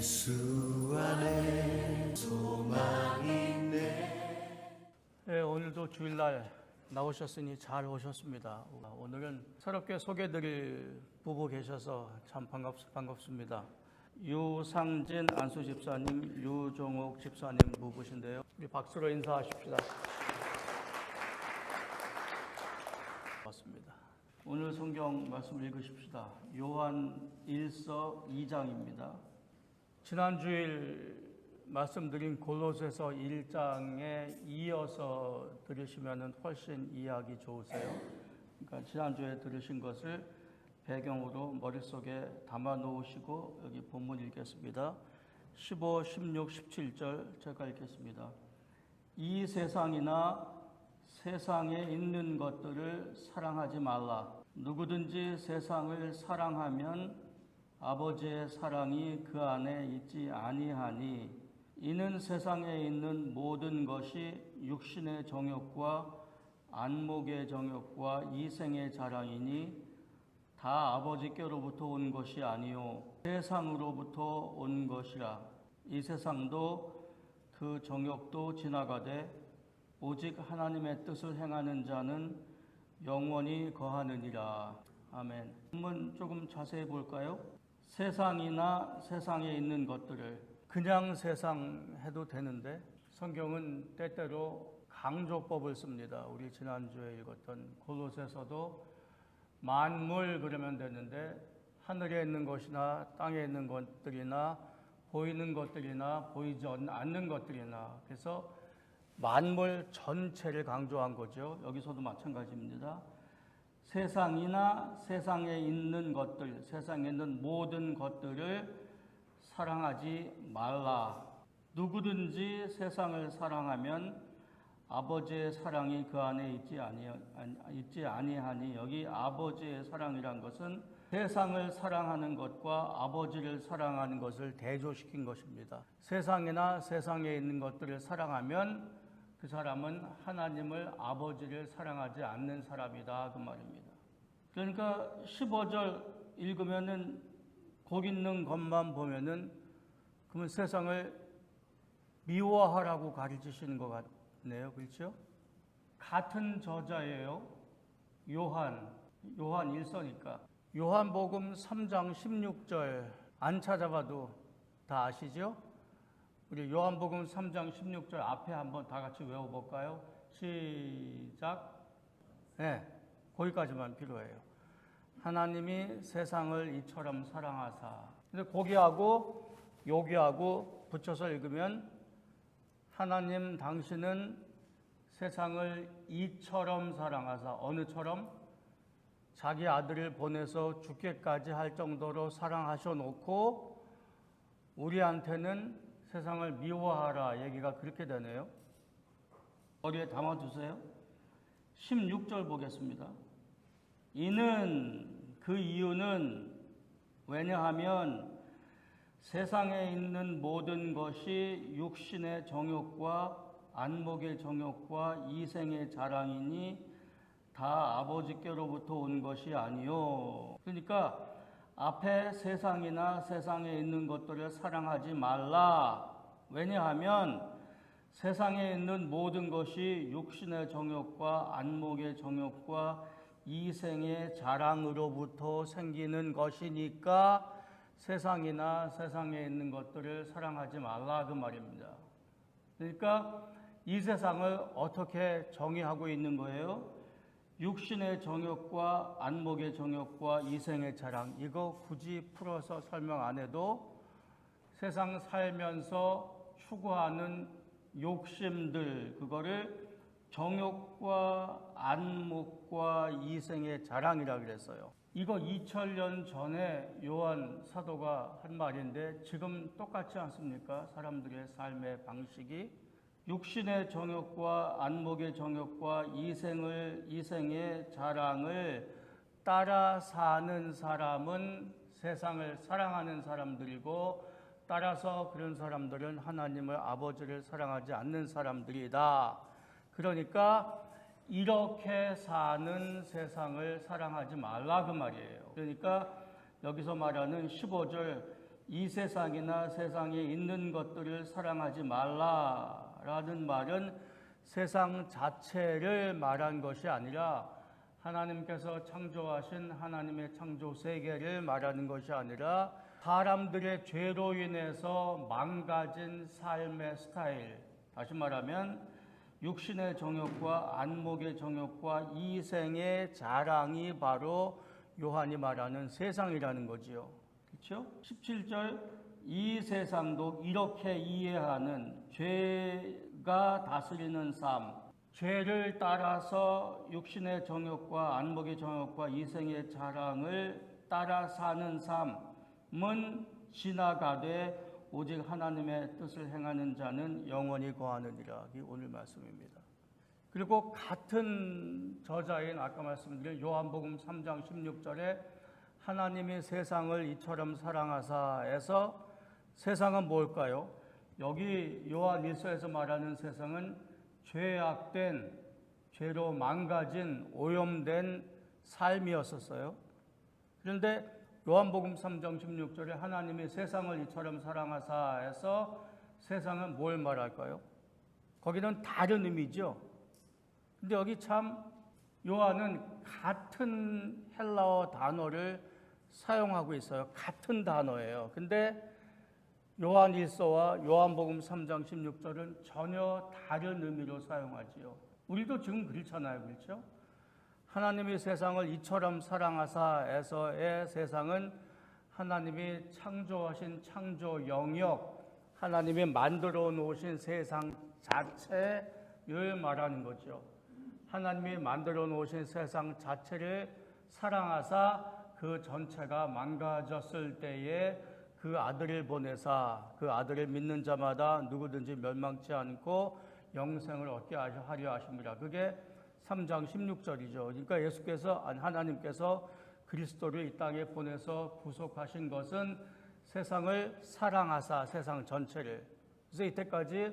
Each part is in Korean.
예수 안에 소망이 있네. 네, 오늘도 주일날 나오셨으니 잘 오셨습니다. 오늘은 새롭게 소개드릴 부부 계셔서 참 반갑습니다. 유상진 안수 집사님, 유종옥 집사님 부부신데요. 우리 박수로 인사하십시다. 맞습니다. 오늘 성경 말씀 읽으십시다. 요한 1서 2장입니다. 지난 주일 말씀드린 골로새서 1장에 이어서 들으시면 훨씬 이해하기 좋으세요. 그러니까 지난주에 들으신 것을 배경으로 머릿속에 담아 놓으시고 여기 본문 읽겠습니다. 15, 16, 17절 제가 읽겠습니다. 이 세상이나 세상에 있는 것들을 사랑하지 말라. 누구든지 세상을 사랑하면 아버지의 사랑이 그 안에 있지 아니하니 이는 세상에 있는 모든 것이 육신의 정욕과 안목의 정욕과 이생의 자랑이니 다 아버지께로부터 온 것이 아니요 세상으로부터 온 것이라. 이 세상도 그 정욕도 지나가되 오직 하나님의 뜻을 행하는 자는 영원히 거하느니라. 아멘. 한번 조금 자세히 볼까요? 세상이나 세상에 있는 것들을 그냥 세상 해도 되는데 성경은 때때로 강조법을 씁니다. 우리 지난주에 읽었던 골로새서도 만물 그러면 되는데 하늘에 있는 것이나 땅에 있는 것들이나 보이는 것들이나 보이지 않는 것들이나 그래서 만물 전체를 강조한 거죠. 여기서도 마찬가지입니다. 세상이나 세상에 있는 것들, 세상에 있는 모든 것들을 사랑하지 말라. 누구든지 세상을 사랑하면 아버지의 사랑이 그 안에 있지 아니하니 여기 아버지의 사랑이란 것은 세상을 사랑하는 것과 아버지를 사랑하는 것을 대조시킨 것입니다. 세상이나 세상에 있는 것들을 사랑하면 그 사람은 하나님을 아버지를 사랑하지 않는 사람이다 그 말입니다. 그러니까 15절 읽으면은 거기 있는 것만 보면은 그러면 세상을 미워하라고 가르치시는 것 같네요. 그렇죠? 같은 저자예요. 요한 1서니까. 요한복음 3장 16절 안 찾아봐도 다 아시죠? 우리 요한복음 3장 16절 앞에 한번 다 같이 외워볼까요? 시작. 네, 거기까지만 필요해요. 하나님이 세상을 이처럼 사랑하사. 근데 거기하고 여기하고 붙여서 읽으면 하나님 당신은 세상을 이처럼 사랑하사. 어느처럼? 자기 아들을 보내서 죽게까지 할 정도로 사랑하셔 놓고 우리한테는 세상을 미워하라 얘기가 그렇게 되네요. 머리에 담아두세요. 16절 보겠습니다. 그 이유는 왜냐하면 세상에 있는 모든 것이 육신의 정욕과 안목의 정욕과 이생의 자랑이니 다 아버지께로부터 온 것이 아니요. 그러니까 앞에 세상이나 세상에 있는 것들을 사랑하지 말라. 왜냐하면 세상에 있는 모든 것이 육신의 정욕과 안목의 정욕과 이생의 자랑으로부터 생기는 것이니까 세상이나 세상에 있는 것들을 사랑하지 말라 그 말입니다. 그러니까 이 세상을 어떻게 정의하고 있는 거예요? 육신의 정욕과 안목의 정욕과 이생의 자랑 이거 굳이 풀어서 설명 안 해도 세상 살면서 추구하는 욕심들 그거를 정욕과 안목과 이생의 자랑이라고 그랬어요. 이거 2000년 전에 요한 사도가 한 말인데 지금 똑같지 않습니까? 사람들의 삶의 방식이 육신의 정욕과 안목의 정욕과 이생의 자랑을 따라 사는 사람은 세상을 사랑하는 사람들이고 따라서 그런 사람들은 하나님을 아버지를 사랑하지 않는 사람들이다. 그러니까 이렇게 사는 세상을 사랑하지 말라 그 말이에요. 그러니까 여기서 말하는 15절 이 세상이나 세상에 있는 것들을 사랑하지 말라라는 말은 세상 자체를 말한 것이 아니라 하나님께서 창조하신 하나님의 창조 세계를 말하는 것이 아니라 사람들의 죄로 인해서 망가진 삶의 스타일, 다시 말하면 육신의 정욕과 안목의 정욕과 이생의 자랑이 바로 요한이 말하는 세상이라는 거지요. 그렇죠? 17절 이 세상도 이렇게 이해하는 죄가 다스리는 삶, 죄를 따라서 육신의 정욕과 안목의 정욕과 이생의 자랑을 따라 사는 삶은 지나가되 오직 하나님의 뜻을 행하는 자는 영원히 거하느니라. 이 오늘 말씀입니다. 그리고 같은 저자인 아까 말씀드린 요한복음 3장 16절에 하나님이 세상을 이처럼 사랑하사에서 세상은 뭘까요? 여기 요한 1서에서 말하는 세상은 죄악된, 죄로 망가진, 오염된 삶이었었어요. 그런데 요한복음 3장 16절에 하나님이 세상을 이처럼 사랑하사에서 세상은 뭘 말할까요? 거기는 다른 의미죠. 근데 여기 참 요한은 같은 헬라어 단어를 사용하고 있어요. 같은 단어예요. 근데 요한 1서와 요한복음 3장 16절은 전혀 다른 의미로 사용하지요. 우리도 지금 그렇잖아요. 그렇죠? 하나님이 세상을 이처럼 사랑하사에서의 세상은 하나님이 창조하신 창조 영역, 하나님이 만들어 놓으신 세상 자체를 말하는 거죠. 하나님이 만들어 놓으신 세상 자체를 사랑하사 그 전체가 망가졌을 때에 그 아들을 보내사 그 아들을 믿는 자마다 누구든지 멸망치 않고 영생을 얻게 하려 하십니다. 그게 3장 16절이죠. 그러니까 하나님께서 그리스도를 이 땅에 보내서 구속하신 것은 세상을 사랑하사 세상 전체를. 그래서 이때까지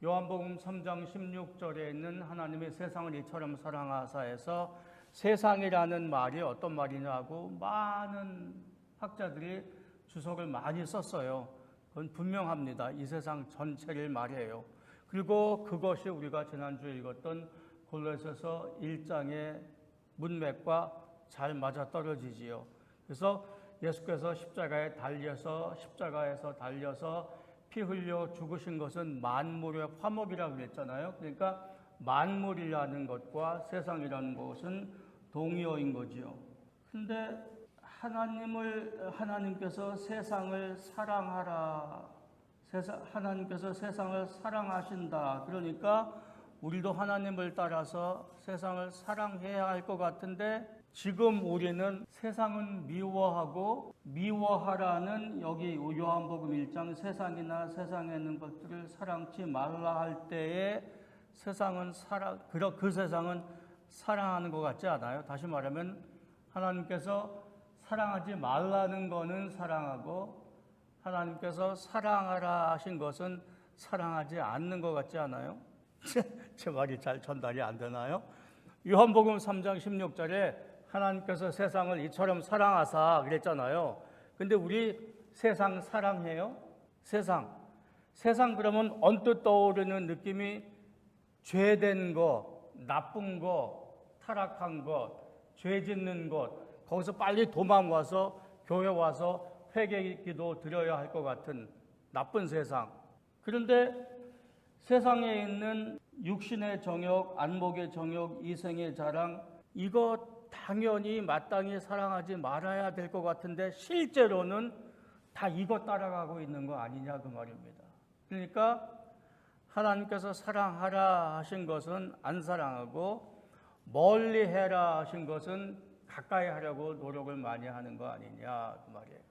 요한복음 3장 16절에 있는 하나님의 세상을 이처럼 사랑하사에서 세상이라는 말이 어떤 말이냐고 많은 학자들이 주석을 많이 썼어요. 그건 분명합니다. 이 세상 전체를 말해요. 그리고 그것이 우리가 지난주에 읽었던 골로새서 1장의 문맥과 잘 맞아떨어지지요. 그래서 예수께서 십자가에서 달려서 피 흘려 죽으신 것은 만물의 화목이라고 그랬잖아요. 그러니까 만물이라는 것과 세상이라는 것은 동의어인 거지요. 근데 하나님께서 세상을 사랑하라. 하나님께서 세상을 사랑하신다. 그러니까 우리도 하나님을 따라서 세상을 사랑해야 할 것 같은데 지금 우리는 세상은 미워하라는 여기 요한복음 1장 세상이나 세상에 있는 것들을 사랑치 말라 할 때에 그 세상은 사랑하는 것 같지 않아요? 다시 말하면 하나님께서 사랑하지 말라는 거는 사랑하고 하나님께서 사랑하라 하신 것은 사랑하지 않는 것 같지 않아요? 제 말이 잘 전달이 안 되나요? 요한복음 3장 16절에 하나님께서 세상을 이처럼 사랑하사 그랬잖아요. 근데 우리 세상 사랑해요? 세상 그러면 언뜻 떠오르는 느낌이 죄된 것, 나쁜 것, 타락한 것, 죄 짓는 것, 거기서 빨리 도망와서 교회 와서 회개 기도 드려야 할 것 같은 나쁜 세상. 그런데 세상에 있는 육신의 정욕, 안목의 정욕, 이생의 자랑, 이거 당연히 마땅히 사랑하지 말아야 될 것 같은데 실제로는 다 이거 따라가고 있는 거 아니냐 그 말입니다. 그러니까 하나님께서 사랑하라 하신 것은 안 사랑하고 멀리 해라 하신 것은 가까이 하려고 노력을 많이 하는 거 아니냐 그 말이에요.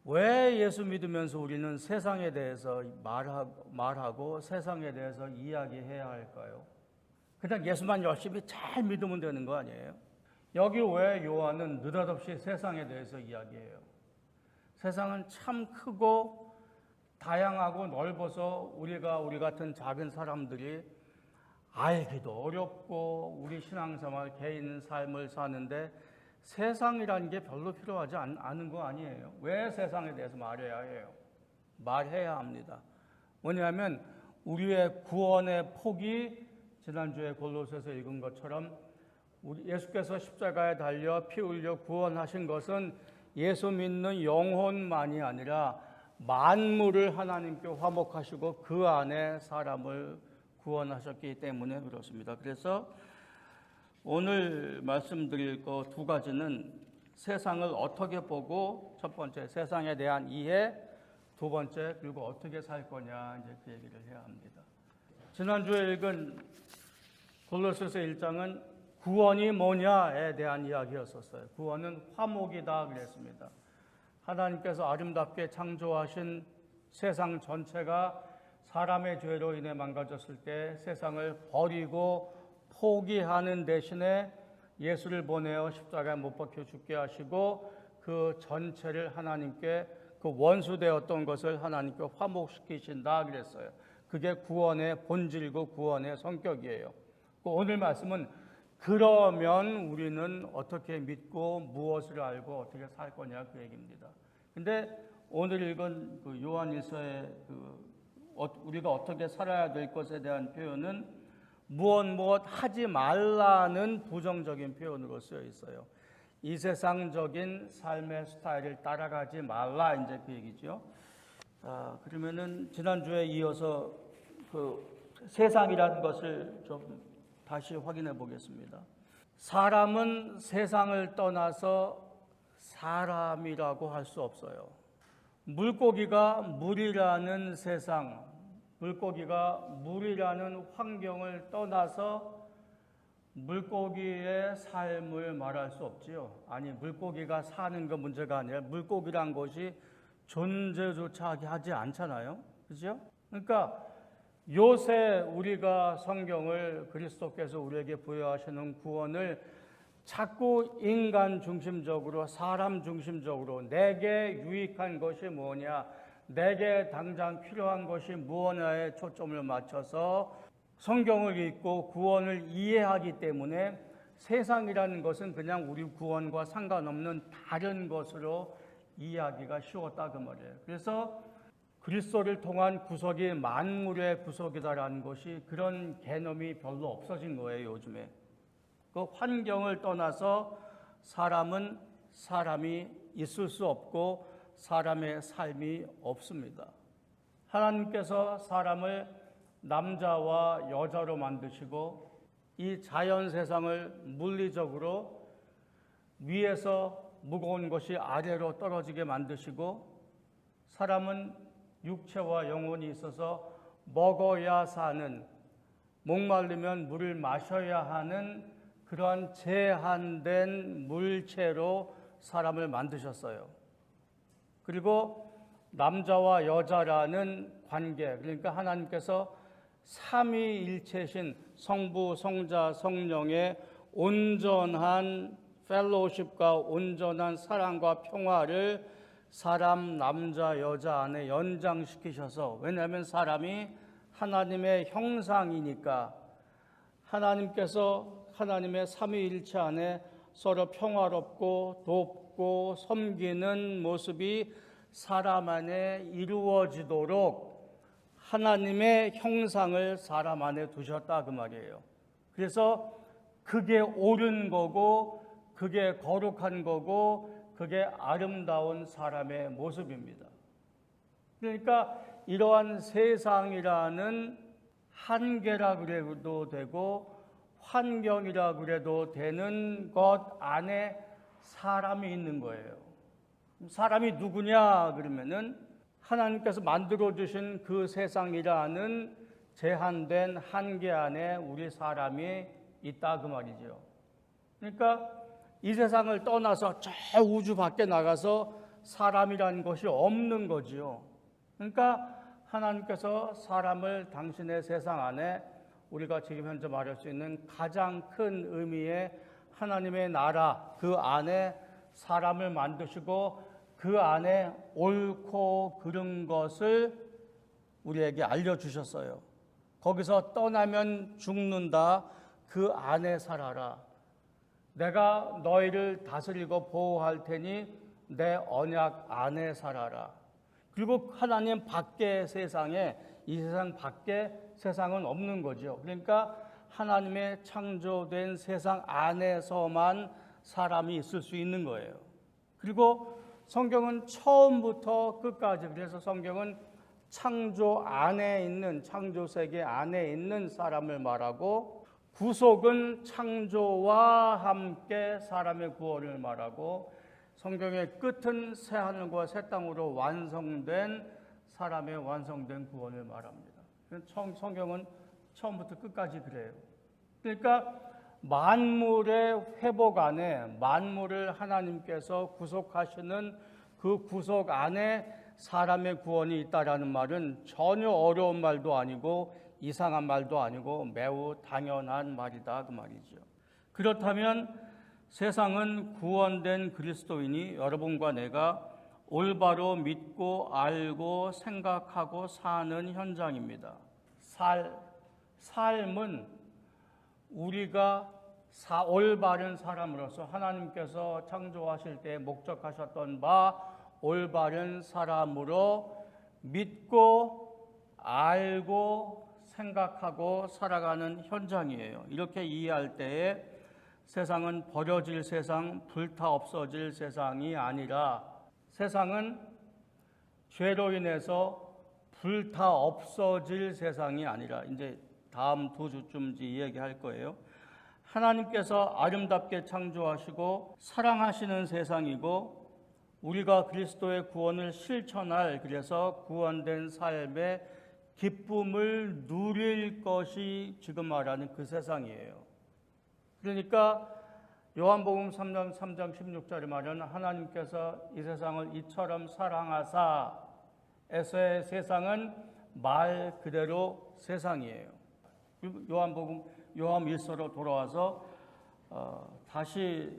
왜 예수 믿으면서 우리는 세상에 대해서 말하고 세상에 대해서 이야기해야 할까요? 그냥 예수만 열심히 잘 믿으면 되는 거 아니에요? 여기 왜 요한은 느닷없이 세상에 대해서 이야기해요? 세상은 참 크고 다양하고 넓어서 우리 같은 작은 사람들이 알기도 어렵고 우리 신앙생활 개인 삶을 사는데 세상이라는 게 별로 필요하지 않은 거 아니에요. 왜 세상에 대해서 말해야 해요? 말해야 합니다. 뭐냐면 우리의 구원의 폭이 지난주에 골로새서 읽은 것처럼 예수께서 십자가에 달려 피 흘려 구원하신 것은 예수 믿는 영혼만이 아니라 만물을 하나님께 화목하시고 그 안에 사람을 구원하셨기 때문에 그렇습니다. 그래서 오늘 말씀드릴 거 두 가지는 세상을 어떻게 보고, 첫 번째 세상에 대한 이해, 두 번째 그리고 어떻게 살 거냐, 이제 그 얘기를 해야 합니다. 지난주에 읽은 골로새서 1장은 구원이 뭐냐에 대한 이야기였었어요. 구원은 화목이다 그랬습니다. 하나님께서 아름답게 창조하신 세상 전체가 사람의 죄로 인해 망가졌을 때 세상을 버리고 포기하는 대신에 예수를 보내어 십자가에 못 박혀 죽게 하시고 그 전체를 하나님께, 그 원수되었던 것을 하나님께 화목시키신다 그랬어요. 그게 구원의 본질이고 구원의 성격이에요. 오늘 말씀은 그러면 우리는 어떻게 믿고 무엇을 알고 어떻게 살 거냐 그 얘기입니다. 근데 오늘 읽은 그 요한일서의 우리가 어떻게 살아야 될 것에 대한 표현은 무엇 하지 말라는 부정적인 표현으로 쓰여 있어요. 이 세상적인 삶의 스타일을 따라가지 말라, 이제 그 얘기죠. 그러면은 지난주에 이어서 그 세상이라는 것을 좀 다시 확인해 보겠습니다. 사람은 세상을 떠나서 사람이라고 할 수 없어요. 물고기가 물이라는 세상, 물고기가 물이라는 환경을 떠나서 물고기의 삶을 말할 수 없지요. 아니, 물고기가 사는 건 문제가 아니라 물고기란 것이 존재조차 하지 않잖아요. 그죠? 그러니까 요새 우리가 성경을, 그리스도께서 우리에게 부여하시는 구원을 자꾸 인간 중심적으로, 사람 중심적으로, 내게 유익한 것이 뭐냐, 내게 당장 필요한 것이 무엇냐에 초점을 맞춰서 성경을 읽고 구원을 이해하기 때문에 세상이라는 것은 그냥 우리 구원과 상관없는 다른 것으로 이해하기가 쉬웠다 그 말이에요. 그래서 그리스도를 통한 구속이 만물의 구속이다라는 것이, 그런 개념이 별로 없어진 거예요 요즘에. 그 환경을 떠나서 사람은 사람이 있을 수 없고 사람의 삶이 없습니다. 하나님께서 사람을 남자와 여자로 만드시고 이 자연 세상을 물리적으로 위에서 무거운 것이 아래로 떨어지게 만드시고, 사람은 육체와 영혼이 있어서 먹어야 사는, 목마르면 물을 마셔야 하는 그러한 제한된 물체로 사람을 만드셨어요. 그리고 남자와 여자라는 관계, 그러니까 하나님께서 삼위일체신 성부, 성자, 성령의 온전한 펠로우십과 온전한 사랑과 평화를 사람, 남자, 여자 안에 연장시키셔서, 왜냐하면 사람이 하나님의 형상이니까 하나님께서 하나님의 삼위일체 안에 서로 평화롭고 돕고 섬기는 모습이 사람 안에 이루어지도록 하나님의 형상을 사람 안에 두셨다 그 말이에요. 그래서 그게 옳은 거고 그게 거룩한 거고 그게 아름다운 사람의 모습입니다. 그러니까 이러한 세상이라는 한계라 그래도 되고 환경이라 그래도 되는 것 안에 사람이 있는 거예요. 사람이 누구냐 그러면은 하나님께서 만들어 주신 그 세상이라는 제한된 한계 안에 우리 사람이 있다 그 말이죠. 그러니까 이 세상을 떠나서 저 우주 밖에 나가서 사람이라는 것이 없는 거지요. 그러니까 하나님께서 사람을 당신의 세상 안에, 우리가 지금 현재 말할 수 있는 가장 큰 의미의 하나님의 나라 그 안에 사람을 만드시고 그 안에 옳고 그른 것을 우리에게 알려주셨어요. 거기서 떠나면 죽는다, 그 안에 살아라. 내가 너희를 다스리고 보호할 테니 내 언약 안에 살아라. 그리고 하나님 밖의 세상에, 이 세상 밖에 세상은 없는 거죠. 그러니까 하나님의 창조된 세상 안에서만 사람이 있을 수 있는 거예요. 그리고 성경은 처음부터 끝까지, 그래서 성경은 창조 안에 있는, 창조 세계 안에 있는 사람을 말하고, 구속은 창조와 함께 사람의 구원을 말하고, 성경의 끝은 새 하늘과 새 땅으로 완성된 사람의 완성된 구원을 말합니다. 성경은 처음부터 끝까지 그래요. 그러니까 만물의 회복 안에, 만물을 하나님께서 구속하시는 그 구속 안에 사람의 구원이 있다라는 말은 전혀 어려운 말도 아니고 이상한 말도 아니고 매우 당연한 말이다, 그 말이죠. 그렇다면 세상은 구원된 그리스도인이 여러분과 내가 올바로 믿고 알고 생각하고 사는 현장입니다. 삶은 우리가 올바른 사람으로서 하나님께서 창조하실 때 목적하셨던 바 올바른 사람으로 믿고 알고 생각하고 살아가는 현장이에요. 이렇게 이해할 때에 세상은 버려질 세상, 불타 없어질 세상이 아니라 세상은 죄로 인해서 불타 없어질 세상이 아니라, 이제 다음 2주쯤 이야기할 거예요. 하나님께서 아름답게 창조하시고 사랑하시는 세상이고, 우리가 그리스도의 구원을 실천할, 그래서 구원된 삶의 기쁨을 누릴 것이 지금 말하는 그 세상이에요. 그러니까 요한복음 3장 16절에 말하는 하나님께서 이 세상을 이처럼 사랑하사, 에서의 세상은 말 그대로 세상이에요. 요한 1서로 돌아와서 다시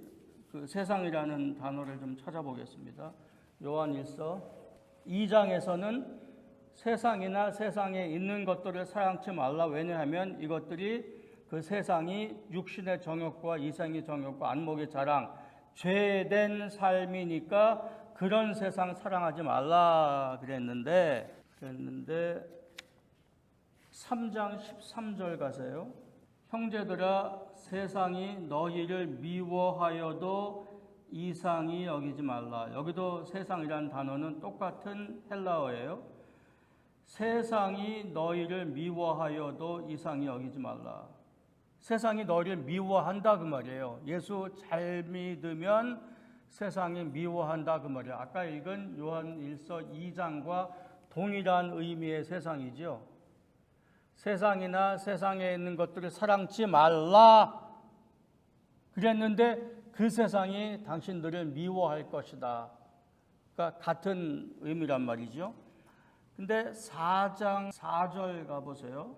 그 세상이라는 단어를 좀 찾아보겠습니다. 요한 1서 2장에서는 세상이나 세상에 있는 것들을 사랑치 말라. 왜냐하면 이것들이 그 세상이 육신의 정욕과 이생의 정욕과 안목의 자랑, 죄된 삶이니까 그런 세상 사랑하지 말라 그랬는데 3장 13절 가세요. 형제들아, 세상이 너희를 미워하여도 이상히 여기지 말라. 여기도 세상이라는 단어는 똑같은 헬라어예요. 세상이 너희를 미워하여도 이상히 여기지 말라. 세상이 너희를 미워한다 그 말이에요. 예수 잘 믿으면 세상이 미워한다 그 말이에요. 아까 읽은 요한 1서 2장과 동일한 의미의 세상이죠. 세상이나 세상에 있는 것들을 사랑치 말라 그랬는데 그 세상이 당신들을 미워할 것이다. 그러니까 같은 의미란 말이죠. 근데 4장 4절 가보세요.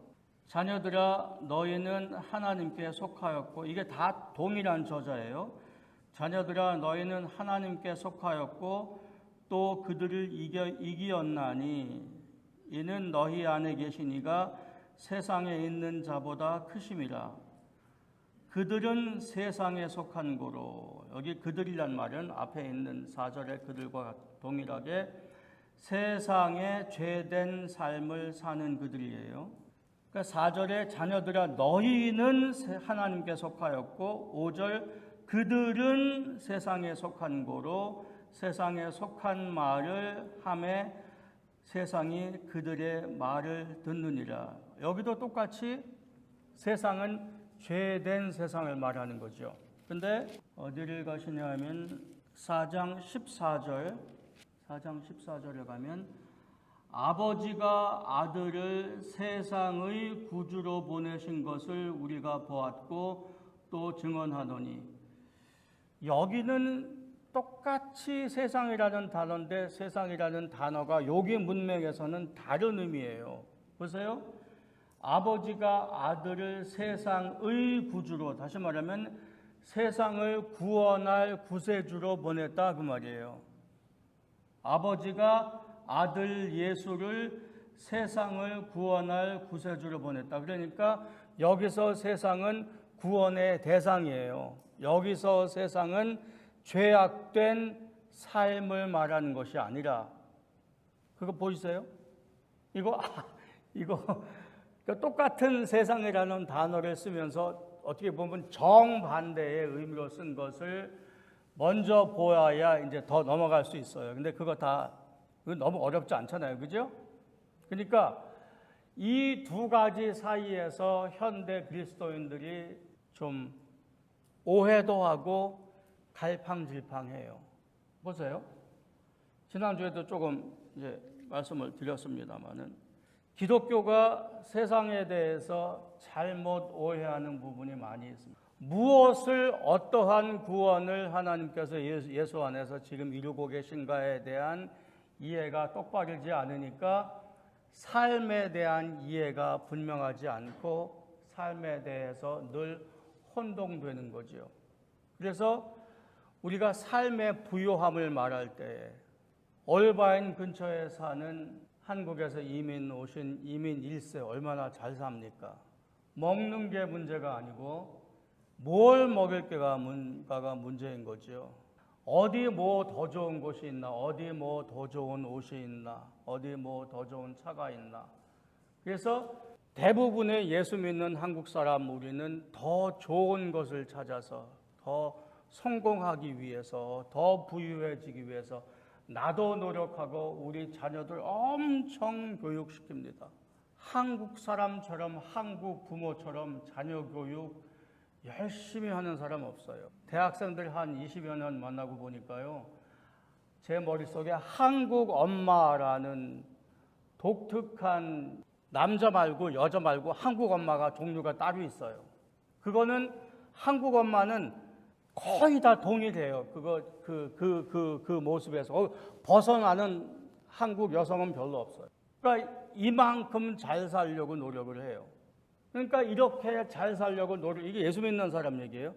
자녀들아, 너희는 하나님께 속하였고, 이게 다 동일한 저자예요. 자녀들아, 너희는 하나님께 속하였고 또 그들을 이기었나니 이는 너희 안에 계신 이가 세상에 있는 자보다 크심이라. 그들은 세상에 속한 고로, 여기 그들이란 말은 앞에 있는 4절의 그들과 동일하게 세상에 죄된 삶을 사는 그들이에요. 그러니까 4절에 자녀들아 너희는 하나님께 속하였고, 5절 그들은 세상에 속한 고로, 세상에 속한 말을 하매 세상이 그들의 말을 듣느니라. 여기도 똑같이 세상은 죄된 세상을 말하는 거죠. 근데 어디를 가시냐 하면 4장 14절에 가면 아버지가 아들을 세상의 구주로 보내신 것을 우리가 보았고 또 증언하노니, 여기는 똑같이 세상이라는 단어인데 세상이라는 단어가 여기 문맥에서는 다른 의미예요. 보세요. 아버지가 아들을 세상의 구주로, 다시 말하면 세상을 구원할 구세주로 보냈다 그 말이에요. 아버지가 아들 예수를 세상을 구원할 구세주로 보냈다. 그러니까 여기서 세상은 구원의 대상이에요. 여기서 세상은 죄악된 삶을 말하는 것이 아니라, 그거 보이세요? 이거 똑같은 세상이라는 단어를 쓰면서 어떻게 보면 정반대의 의미로 쓴 것을 먼저 보아야 이제 더 넘어갈 수 있어요. 근데 그거 너무 어렵지 않잖아요. 그죠? 그러니까 이 두 가지 사이에서 현대 그리스도인들이 좀 오해도 하고 갈팡질팡해요. 보세요. 지난주에도 조금 이제 말씀을 드렸습니다만은 기독교가 세상에 대해서 잘못 오해하는 부분이 많이 있습니다. 무엇을 어떠한 구원을 하나님께서 예수 안에서 지금 이루고 계신가에 대한 이해가 똑바르지 않으니까 삶에 대한 이해가 분명하지 않고 삶에 대해서 늘 혼동되는 거죠. 그래서 우리가 삶의 부요함을 말할 때 올바인 근처에 사는 한국에서 이민 오신 이민 1세 얼마나 잘 삽니까? 먹는 게 문제가 아니고 뭘 먹을 게가 문제인 거죠. 어디 뭐 더 좋은 곳이 있나? 어디 뭐 더 좋은 옷이 있나? 어디 뭐 더 좋은 차가 있나? 그래서 대부분의 예수 믿는 한국 사람 우리는 더 좋은 것을 찾아서 더 성공하기 위해서 더 부유해지기 위해서 나도 노력하고 우리 자녀들 엄청 교육시킵니다. 한국 사람처럼 한국 부모처럼 자녀 교육 열심히 하는 사람 없어요. 대학생들 한 20여 년 만나고 보니까요. 제 머릿속에 한국 엄마라는 독특한 남자 말고 여자 말고 한국 엄마가 종류가 따로 있어요. 그거는 한국 엄마는 거의 다 동일해요. 그 모습에서 벗어나는 한국 여성은 별로 없어요. 그러니까 이만큼 잘 살려고 노력을 해요. 그러니까 이렇게 잘 살려고 이게 예수 믿는 사람 얘기예요.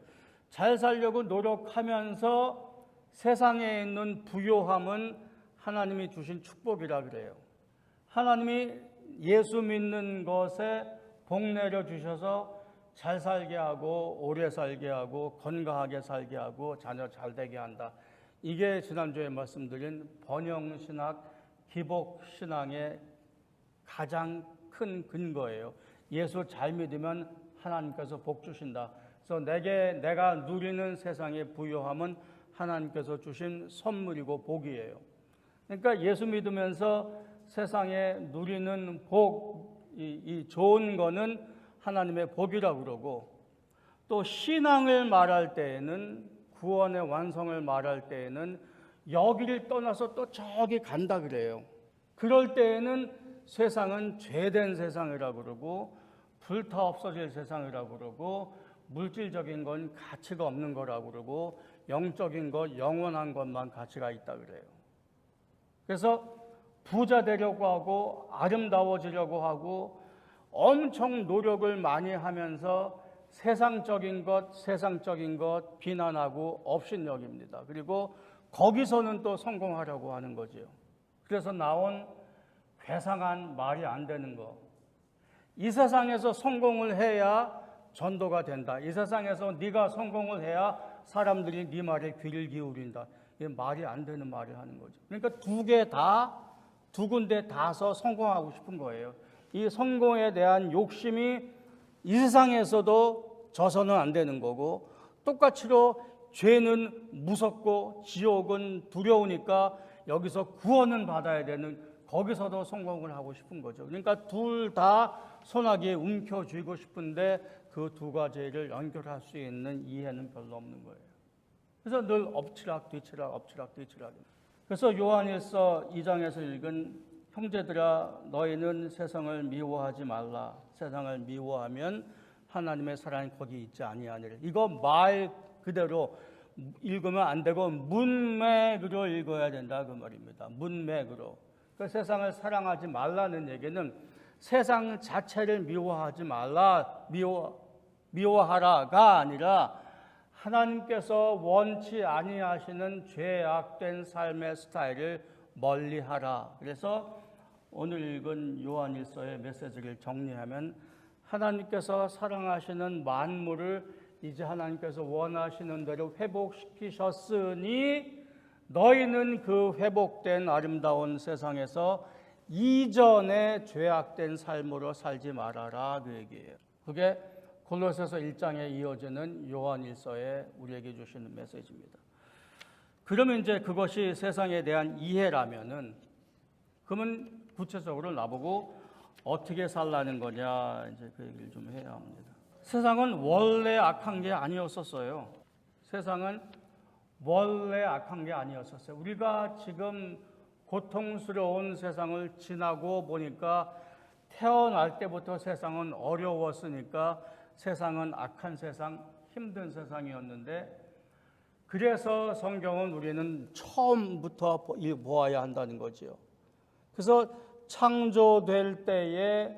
잘 살려고 노력하면서 세상에 있는 부요함은 하나님이 주신 축복이라 그래요. 하나님이 예수 믿는 것에 복 내려 주셔서 잘 살게 하고 오래 살게 하고 건강하게 살게 하고 자녀 잘 되게 한다. 이게 지난주에 말씀드린 번영신학, 기복신앙의 가장 큰 근거예요. 예수 잘 믿으면 하나님께서 복 주신다. 그래서 내가 누리는 세상의 부요함은 하나님께서 주신 선물이고 복이에요. 그러니까 예수 믿으면서 세상에 누리는 복, 이 좋은 거는 하나님의 복이라고 그러고, 또 신앙을 말할 때에는, 구원의 완성을 말할 때에는 여기를 떠나서 또 저기 간다 그래요. 그럴 때에는 세상은 죄된 세상이라고 그러고 불타 없어질 세상이라고 그러고 물질적인 건 가치가 없는 거라고 그러고 영적인 것, 영원한 것만 가치가 있다 그래요. 그래서 부자 되려고 하고 아름다워지려고 하고 엄청 노력을 많이 하면서 세상적인 것 비난하고 업신여깁니다. 그리고 거기서는 또 성공하려고 하는 거죠. 그래서 나온 괴상한 말이 안 되는 거. 이 세상에서 성공을 해야 전도가 된다. 이 세상에서 네가 성공을 해야 사람들이 네 말에 귀를 기울인다. 이게 말이 안 되는 말을 하는 거죠. 그러니까 두 군데 다서 성공하고 싶은 거예요. 이 성공에 대한 욕심이 이 세상에서도 져서는 안 되는 거고, 똑같이로 죄는 무섭고 지옥은 두려우니까 여기서 구원은 받아야 되는, 거기서도 성공을 하고 싶은 거죠. 그러니까 둘 다 소나기에 움켜쥐고 싶은데 그 두 가지를 연결할 수 있는 이해는 별로 없는 거예요. 그래서 늘 엎치락 뒤치락. 그래서 요한일서 2장에서 읽은 형제들아 너희는 세상을 미워하지 말라. 세상을 미워하면 하나님의 사랑이 거기 있지 아니하니라. 이거 말 그대로 읽으면 안 되고 문맥으로 읽어야 된다 그 말입니다. 문맥으로. 그 세상을 사랑하지 말라는 얘기는 세상 자체를 미워하지 말라, 미워하라가 아니라 하나님께서 원치 아니하시는 죄악된 삶의 스타일을 멀리하라. 그래서 오늘 읽은 요한일서의 메시지를 정리하면 하나님께서 사랑하시는 만물을 이제 하나님께서 원하시는 대로 회복시키셨으니 너희는 그 회복된 아름다운 세상에서 이전에 죄악된 삶으로 살지 말아라, 그 얘기예요. 그게 골로새서 1장에 이어지는 요한일서에 우리에게 주시는 메시지입니다. 그러면 이제 그것이 세상에 대한 이해라면은, 그러면 구체적으로 나보고 어떻게 살라는 거냐, 이제 그 얘기를 좀 해야 합니다. 세상은 원래 악한 게 아니었었어요. 세상은 원래 악한 게 아니었었어요. 우리가 지금 고통스러운 세상을 지나고 보니까 태어날 때부터 세상은 어려웠으니까 세상은 악한 세상, 힘든 세상이었는데, 그래서 성경은 우리는 처음부터 보아야 한다는 거지요. 그래서 창조될 때에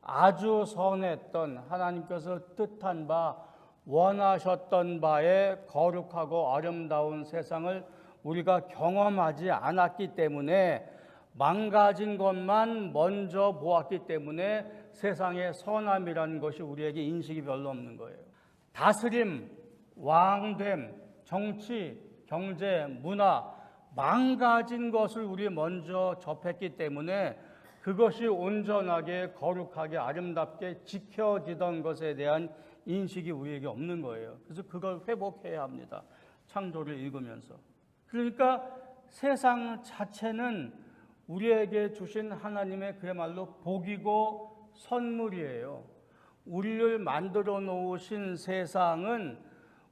아주 선했던, 하나님께서 뜻한 바, 원하셨던 바에 거룩하고 아름다운 세상을 우리가 경험하지 않았기 때문에, 망가진 것만 먼저 보았기 때문에 세상의 선함이라는 것이 우리에게 인식이 별로 없는 거예요. 다스림, 왕됨, 정치, 경제, 문화, 망가진 것을 우리 먼저 접했기 때문에 그것이 온전하게 거룩하게 아름답게 지켜지던 것에 대한 인식이 우리에게 없는 거예요. 그래서 그걸 회복해야 합니다. 창조를 읽으면서. 그러니까 세상 자체는 우리에게 주신 하나님의 그야말로 복이고 선물이에요. 우리를 만들어 놓으신 세상은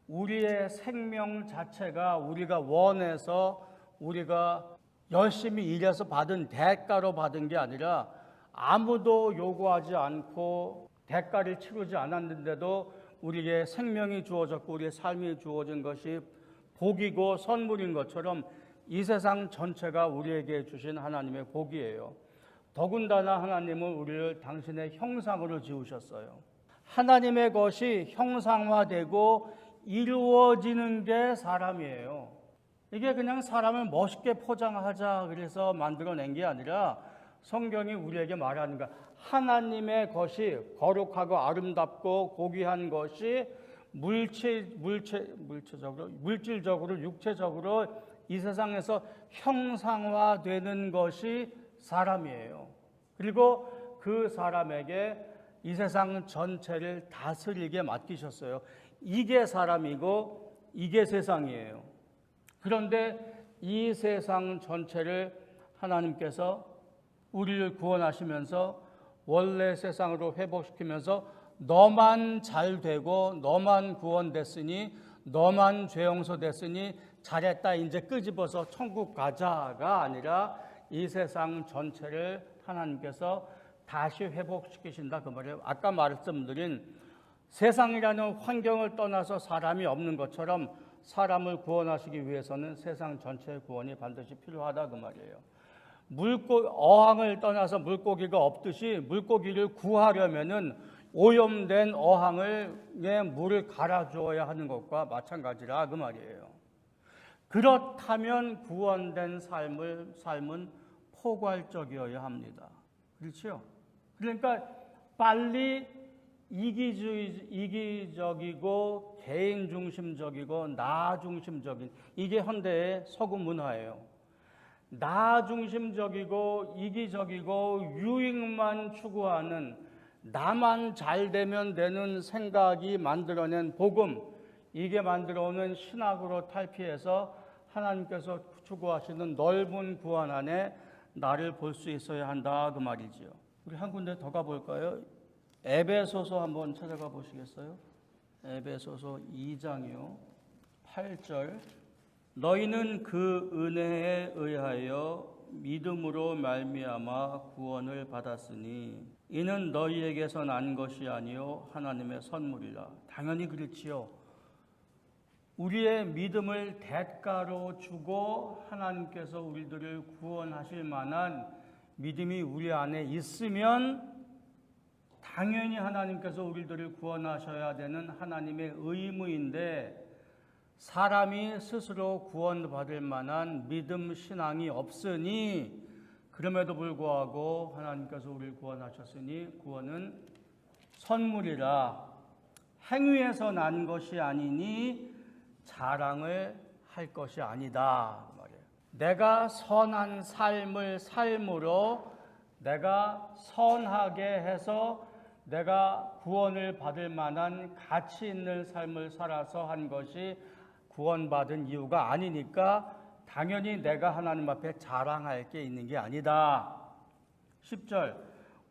우리의 생명 자체가 우리가 원해서 우리가 열심히 일해서 받은 대가로 받은 게 아니라, 아무도 요구하지 않고 대가를 치르지 않았는데도 우리의 생명이 주어졌고 우리의 삶이 주어진 것이 복이고 선물인 것처럼 이 세상 전체가 우리에게 주신 하나님의 복이에요. 더군다나 하나님은 우리를 당신의 형상으로 지으셨어요. 하나님의 것이 형상화되고 이루어지는 게 사람이에요. 이게 그냥 사람을 멋있게 포장하자 그래서 만들어낸 게 아니라, 성경이 우리에게 말하는 거야. 하나님의 것이 거룩하고 아름답고 고귀한 것이 물질적으로 육체적으로 이 세상에서 형상화되는 것이 사람이에요. 그리고 그 사람에게 이 세상 전체를 다스리게 맡기셨어요. 이게 사람이고 이게 세상이에요. 그런데 이 세상 전체를 하나님께서 우리를 구원하시면서 원래 세상으로 회복시키면서 너만 잘 되고 너만 구원됐으니, 너만 죄 용서됐으니 잘했다, 이제 끄집어서 천국 가자가 아니라 이 세상 전체를 하나님께서 다시 회복시키신다, 그 말이에요. 아까 말씀드린 세상이라는 환경을 떠나서 사람이 없는 것처럼 사람을 구원하시기 위해서는 세상 전체의 구원이 반드시 필요하다, 그 말이에요. 어항을 떠나서 물고기가 없듯이 물고기를 구하려면은 오염된 어항에 물을 갈아주어야 하는 것과 마찬가지라, 그 말이에요. 그렇다면 구원된 삶은 포괄적이어야 합니다. 그렇죠? 그러니까 빨리 이기적이고 개인 중심적이고 나 중심적인, 이게 현대의 서구 문화예요. 나 중심적이고 이기적이고 유익만 추구하는, 나만 잘 되면 되는 생각이 만들어낸 복음, 이게 만들어오는 신학으로 탈피해서 하나님께서 추구하시는 넓은 구원 안에 나를 볼 수 있어야 한다, 그 말이지요. 우리 한 군데 더 가볼까요? 에베소서 한번 찾아가 보시겠어요? 에베소서 2장이요. 8절. 너희는 그 은혜에 의하여 믿음으로 말미암아 구원을 받았으니 이는 너희에게서 난 것이 아니요 하나님의 선물이라. 당연히 그렇지요. 우리의 믿음을 대가로 주고 하나님께서 우리들을 구원하실 만한 믿음이 우리 안에 있으면 당연히 하나님께서 우리들을 구원하셔야 되는 하나님의 의무인데, 사람이 스스로 구원받을 만한 믿음 신앙이 없으니, 그럼에도 불구하고 하나님께서 우리를 구원하셨으니 구원은 선물이라, 행위에서 난 것이 아니니 자랑을 할 것이 아니다 그 말이에요. 내가 선한 삶을 삶으로 내가 선하게 해서 내가 구원을 받을 만한 가치 있는 삶을 살아서 한 것이 구원받은 이유가 아니니까 당연히 내가 하나님 앞에 자랑할 게 있는 게 아니다. 10절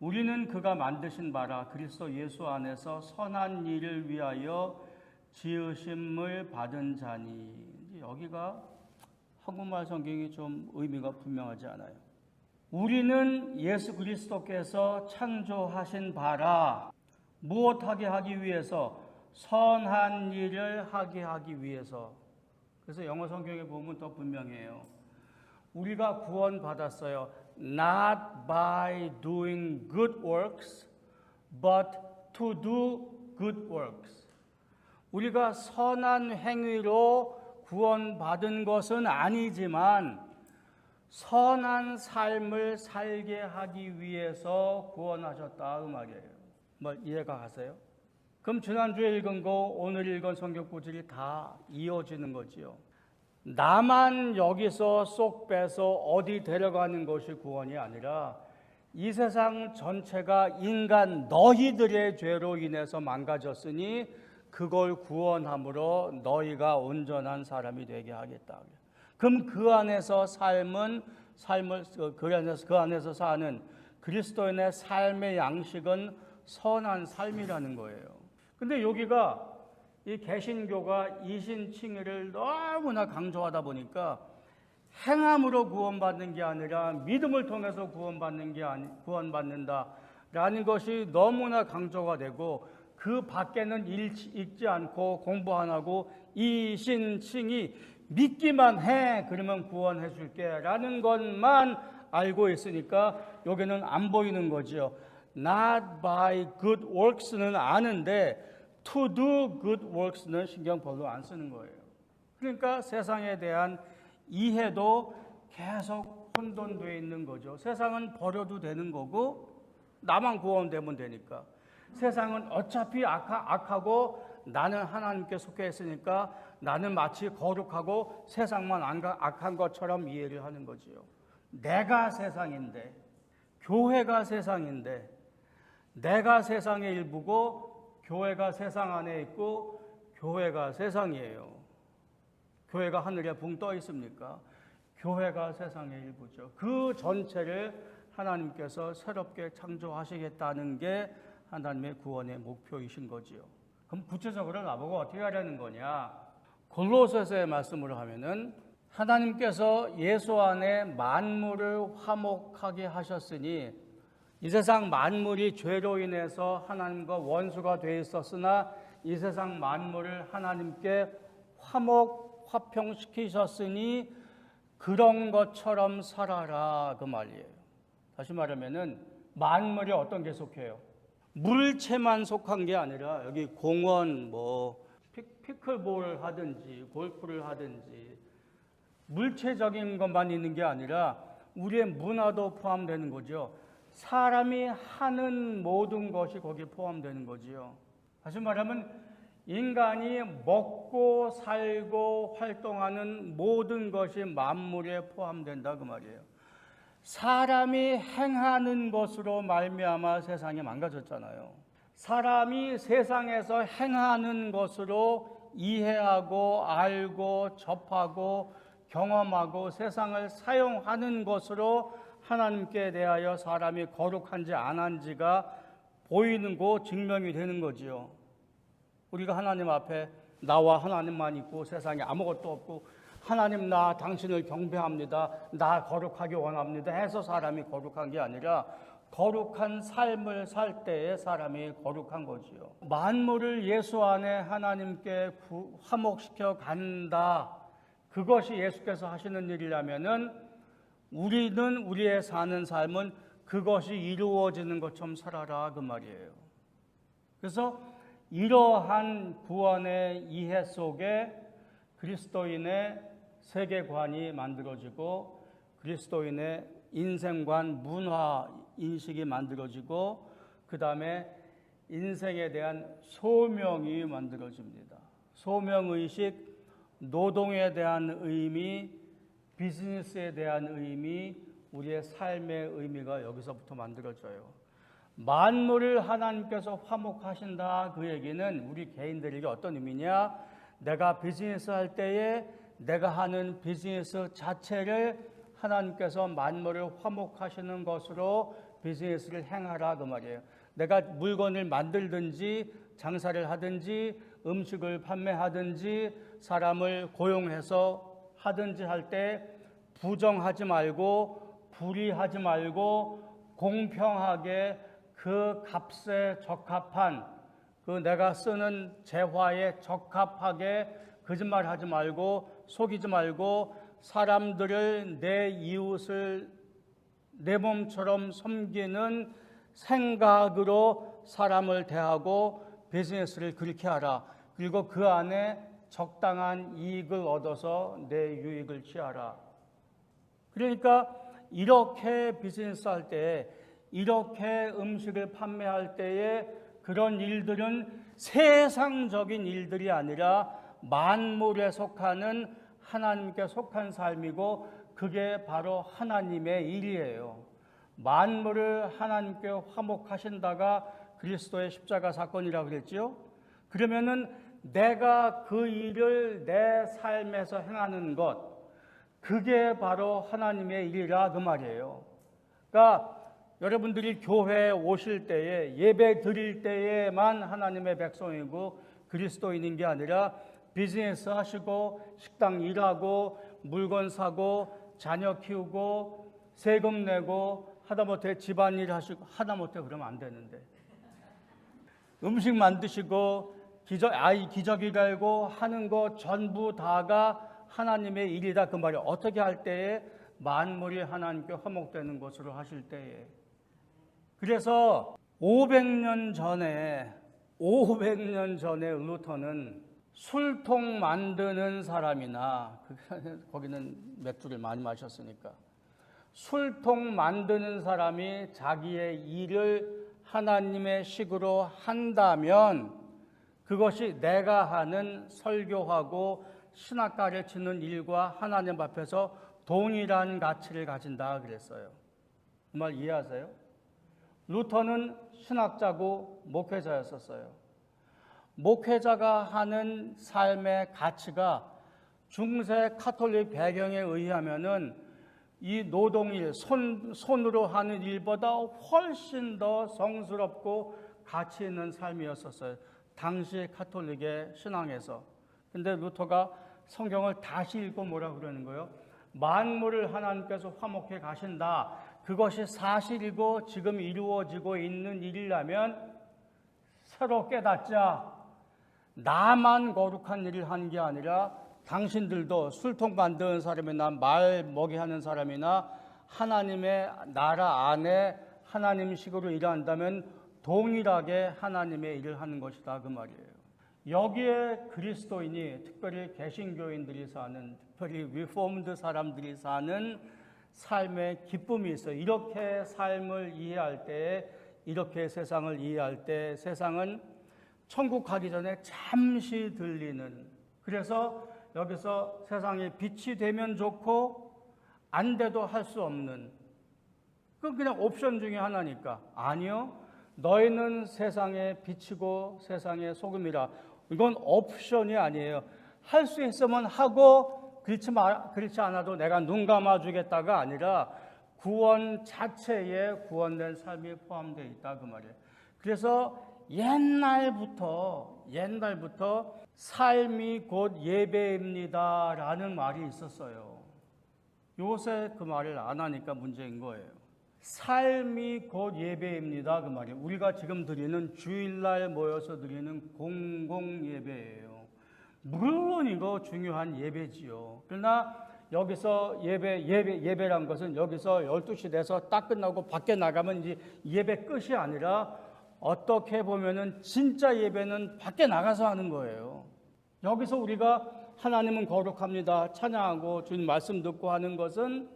우리는 그가 만드신 바라 그리스도 예수 안에서 선한 일을 위하여 지으심을 받은 자니. 여기가 한국말 성경이 좀 의미가 분명하지 않아요. 우리는 예수 그리스도께서 창조하신 바라 무엇하게 하기 위해서? 선한 일을 하게 하기 위해서. 그래서 영어 성경에 보면 더 분명해요. 우리가 구원받았어요. Not by doing good works, but to do good works. 우리가 선한 행위로 구원받은 것은 아니지만 선한 삶을 살게 하기 위해서 구원하셨다 그 말이에요. 뭐 이해가 가세요? 그럼 지난주에 읽은 거 오늘 읽은 성경 구절이 다 이어지는 거지요. 나만 여기서 쏙 빼서 어디 데려가는 것이 구원이 아니라 이 세상 전체가 인간 너희들의 죄로 인해서 망가졌으니 그걸 구원함으로 너희가 온전한 사람이 되게 하겠다. 그럼 그 안에서 그 안에서 사는 그리스도인의 삶의 양식은 선한 삶이라는 거예요. 근데 여기가 이 개신교가 이신칭의를 너무나 강조하다 보니까 행함으로 구원받는 게 아니라 믿음을 통해서 구원받는다라는 것이 너무나 강조가 되고 그 밖에는 읽지 않고 공부 안 하고 이신칭의 믿기만 해 그러면 구원해 줄게 라는 것만 알고 있으니까 여기는 안 보이는 거죠. Not by good works는 아는데 to do good works는 신경 별로 안 쓰는 거예요. 그러니까 세상에 대한 이해도 계속 혼돈되어 있는 거죠. 세상은 버려도 되는 거고 나만 구원되면 되니까. 세상은 어차피 악하고 나는 하나님께 속해 있으니까 나는 마치 거룩하고 세상만 악한 것처럼 이해를 하는 거지요. 내가 세상인데, 교회가 세상인데, 내가 세상의 일부고 교회가 세상 안에 있고 교회가 세상이에요. 교회가 하늘에 붕 떠 있습니까? 교회가 세상의 일부죠. 그 전체를 하나님께서 새롭게 창조하시겠다는 게 하나님의 구원의 목표이신 거지요. 그럼 구체적으로 나보고 어떻게 하려는 거냐? 골로새서의 말씀으로 하면은 하나님께서 예수 안에 만물을 화목하게 하셨으니 이 세상 만물이 죄로 인해서 하나님과 원수가 되어 있었으나 이 세상 만물을 하나님께 화평시키셨으니 그런 것처럼 살아라 그 말이에요. 다시 말하면은 만물이 어떤 게 속해요? 물체만 속한 게 아니라 여기 공원 피클볼을 하든지 골프를 하든지 물체적인 것만 있는 게 아니라 우리의 문화도 포함되는 거죠. 사람이 하는 모든 것이 거기에 포함되는 거지요. 다시 말하면 인간이 먹고 살고 활동하는 모든 것이 만물에 포함된다 그 말이에요. 사람이 행하는 것으로 말미암아 세상이 망가졌잖아요. 사람이 세상에서 행하는 것으로 이해하고 알고 접하고 경험하고 세상을 사용하는 것으로 하나님께 대하여 사람이 거룩한지 안 한지가 보이는 거 증명이 되는 거지요. 우리가 하나님 앞에 나와 하나님만 있고 세상에 아무것도 없고 하나님 나 당신을 경배합니다. 나 거룩하기 원합니다. 해서 사람이 거룩한 게 아니라 거룩한 삶을 살 때에 사람이 거룩한 거지요. 만물을 예수 안에 하나님께 화목시켜 간다. 그것이 예수께서 하시는 일이라면은 우리는 우리의 사는 삶은 그것이 이루어지는 것처럼 살아라 그 말이에요. 그래서 이러한 구원의 이해 속에 그리스도인의 세계관이 만들어지고 그리스도인의 인생관, 문화 인식이 만들어지고 그 다음에 인생에 대한 소명이 만들어집니다. 소명의식, 노동에 대한 의미, 비즈니스에 대한 의미, 우리의 삶의 의미가 여기서부터 만들어져요. 만물을 하나님께서 화목하신다, 그 얘기는 우리 개인들에게 어떤 의미냐? 내가 비즈니스 할 때에 내가 하는 비즈니스 자체를 하나님께서 만물을 화목하시는 것으로 비즈니스를 행하라, 그 말이에요. 내가 물건을 만들든지 장사를 하든지 음식을 판매하든지 사람을 고용해서 하든지 할 때 부정하지 말고 불의하지 말고 공평하게 그 값에 적합한, 그 내가 쓰는 재화에 적합하게 거짓말하지 말고 속이지 말고 사람들을, 내 이웃을 내 몸처럼 섬기는 생각으로 사람을 대하고 비즈니스를 그렇게 하라. 그리고 그 안에 적당한 이익을 얻어서 내 유익을 취하라. 그러니까 이렇게 비즈니스 할 때, 이렇게 음식을 판매할 때에 그런 일들은 세상적인 일들이 아니라 만물에 속하는, 하나님께 속한 삶이고 그게 바로 하나님의 일이에요. 만물을 하나님께 화목하신다가 그리스도의 십자가 사건이라고 그랬지요. 그러면은 내가 그 일을 내 삶에서 행하는 것, 그게 바로 하나님의 일이라, 그 말이에요. 그러니까 여러분들이 교회에 오실 때에, 예배 드릴 때에만 하나님의 백성이고 그리스도인인 게 아니라 비즈니스 하시고 식당 일하고 물건 사고 자녀 키우고 세금 내고 하다못해 집안일 하시고, 하다못해 그러면 안 되는데, 음식 만드시고 아이 기저귀 갈고 하는 거 전부 다가 하나님의 일이다, 그 말이에요. 어떻게 할 때에? 만물이 하나님께 화목되는 것으로 하실 때에. 그래서 500년 전에 루터는 술통 만드는 사람이나, 거기는 맥주를 많이 마셨으니까, 술통 만드는 사람이 자기의 일을 하나님의 식으로 한다면 그것이 내가 하는 설교하고 신학 가르치는 일과 하나님 앞에서 동일한 가치를 가진다 그랬어요. 그 말 이해하세요? 루터는 신학자고 목회자였었어요. 목회자가 하는 삶의 가치가 중세 카톨릭 배경에 의하면은 이 노동일, 손으로 하는 일보다 훨씬 더 성스럽고 가치 있는 삶이었었어요. 당시 카톨릭의 신앙에서. 근데 루터가 성경을 다시 읽고 뭐라고 그러는 거예요? 만물을 하나님께서 화목해 가신다. 그것이 사실이고 지금 이루어지고 있는 일이라면 새로 깨닫자. 나만 거룩한 일을 한 게 아니라 당신들도 술통 만드는 사람이나 말 먹이 하는 사람이나 하나님의 나라 안에 하나님식으로 일한다면 동일하게 하나님의 일을 하는 것이다, 그 말이에요. 여기에 그리스도인이, 특별히 개신교인들이 사는, 특별히 리폼드 사람들이 사는 삶의 기쁨이 있어요. 이렇게 삶을 이해할 때, 이렇게 세상을 이해할 때 세상은 천국 가기 전에 잠시 들리는, 그래서 여기서 세상에 빛이 되면 좋고 안 돼도 할 수 없는, 그건 그냥 옵션 중에 하나니까. 아니요, 너희는 세상의 빛이고 세상의 소금이라. 이건 옵션이 아니에요. 할 수 있으면 하고 그렇지 않아도 내가 눈 감아주겠다가 아니라 구원 자체에 구원된 삶이 포함되어 있다, 그 말이에요. 그래서 옛날부터 삶이 곧 예배입니다라는 말이 있었어요. 요새 그 말을 안 하니까 문제인 거예요. 삶이 곧 예배입니다, 그 말이에요. 우리가 지금 드리는 주일날 모여서 드리는 공공 예배예요. 물론 이거 중요한 예배지요. 그러나 여기서 예배란 것은 여기서 12시 돼서 딱 끝나고 밖에 나가면 이제 예배 끝이 아니라 어떻게 보면은 진짜 예배는 밖에 나가서 하는 거예요. 여기서 우리가 하나님은 거룩합니다 찬양하고 주님 말씀 듣고 하는 것은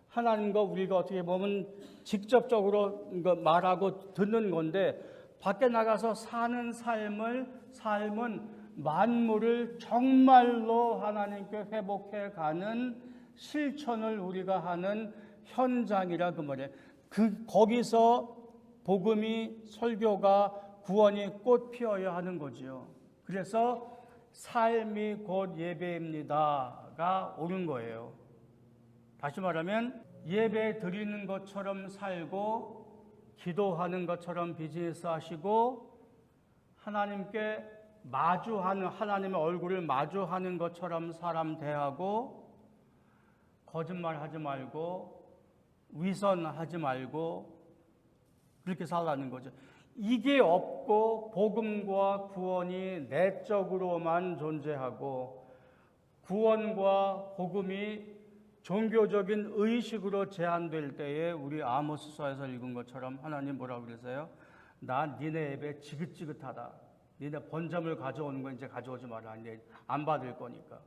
하나님과 우리가 어떻게 보면 직접적으로 말하고 듣는 건데, 밖에 나가서 사는 삶은 만물을 정말로 하나님께 회복해 가는 실천을 우리가 하는 현장이라 그 말이에요. 거기서 복음이, 설교가, 구원이 꽃 피어야 하는 거지요. 그래서 삶이 곧 예배입니다가 옳은 거예요. 다시 말하면 예배 드리는 것처럼 살고 기도하는 것처럼 비즈니스 하시고 하나님께 마주하는, 하나님의 얼굴을 마주하는 것처럼 사람 대하고 거짓말하지 말고 위선하지 말고 그렇게 살라는 거죠. 이게 없고 복음과 구원이 내적으로만 존재하고 구원과 복음이 종교적인 의식으로 제한될 때에 우리 아모스서에서 읽은 것처럼 하나님 뭐라고 그러세요? 나 니네 예배 지긋지긋하다. 니네 번점을 가져오는 거 이제 가져오지 마라. 이제 안 받을 거니까.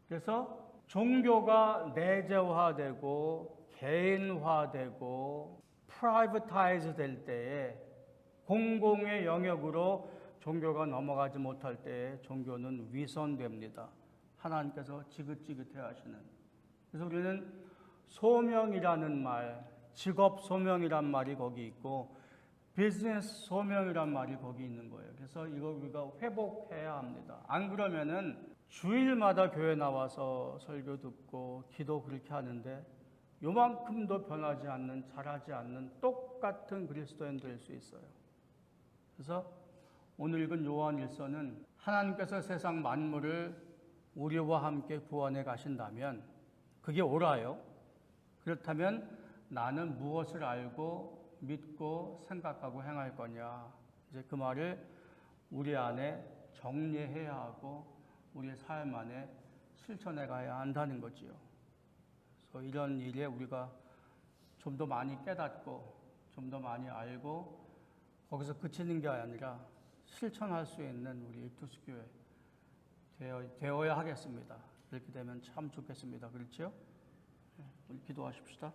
그래서 종교가 내재화되고 개인화되고 프라이버타이즈 될 때에 공공의 영역으로 종교가 넘어가지 못할 때에 종교는 위선됩니다. 하나님께서 지긋지긋해 하시는. 그래서 우리는 소명이라는 말, 직업 소명이란 말이 거기 있고 비즈니스 소명이란 말이 거기 있는 거예요. 그래서 이거 우리가 회복해야 합니다. 안 그러면은 주일마다 교회 나와서 설교 듣고 기도 그렇게 하는데 요만큼도 변하지 않는, 자라지 않는 똑같은 그리스도인 될 수 있어요. 그래서 오늘 읽은 요한일서는 하나님께서 세상 만물을 우리와 함께 구원해 가신다면 그게 옳아요. 그렇다면 나는 무엇을 알고 믿고 생각하고 행할 거냐. 이제 그 말을 우리 안에 정리해야 하고 우리의 삶 안에 실천해 가야 한다는 거지요. 그래서 이런 일에 우리가 좀 더 많이 깨닫고 좀 더 많이 알고 거기서 그치는 게 아니라 실천할 수 있는 우리 입투스교회 되어야 하겠습니다. 이렇게 되면 참 좋겠습니다. 그렇죠? 우리 기도하십시다.